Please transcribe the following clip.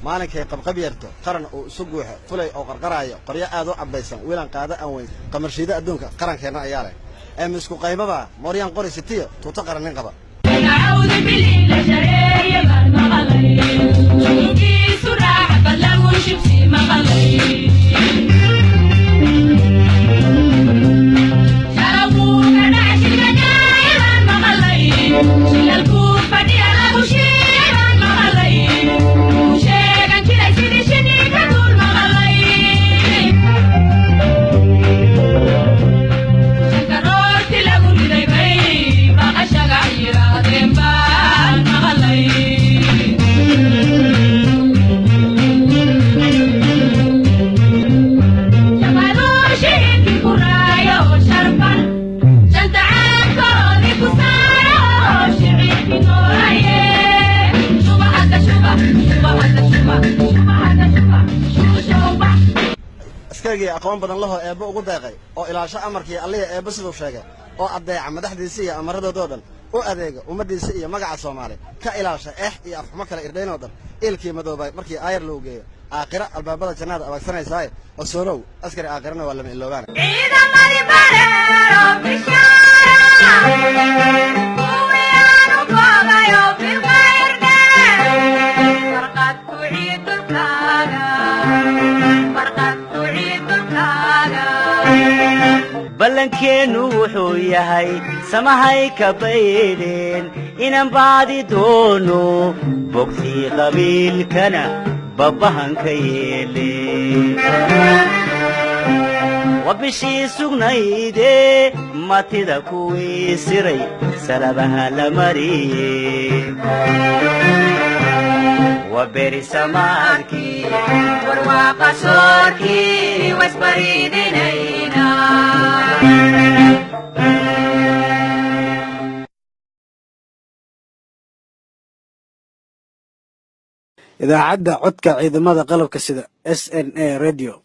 maalinka qabqabyarto qaran oo isu guuxa fulay oo qarqarayo qoryo aad u cabaysan wiilan qaada aan weyn qamarshiida adduunka qarankeena ayaa leh ee isku qaybaba mooriyaan qori sitiyo tuuta qaran nin qaba a'uudu billahi la shariya bar maqalay juugi surah balagu shibsi maqalay sharabu kana shiga jayran maqalay shilalku fadiya lagu shiran maqalay askariga aqoon badan laho eebo ugu deeqay oo ilaasho amarkii Alle eebo sidoo sheegay oo adeeca madaxdiisa iyo amaradooda dhan oo adeega ummadiisa iyo magaca Soomaali ka ilaasha iyo afxuma kala irdheeno dhan ilkii madoobay markii aayar loo geeyo aakhira albaabada jannada abagsanaysaa oo soonow askari aakhirana waa lama ilooban ciidamada bareero balankeenu wuxuu yahay samahay ka baydeen inaan baadi doono bogtii qabiilkana babahan ka yeeleen wabishii sugnayde matida kuwii siray salabaha la mariyey وبري سماكي ورواق صوركي واسبرين إلينا إذا عدى عدك عيد ماذا قلب كسيدة SNA راديو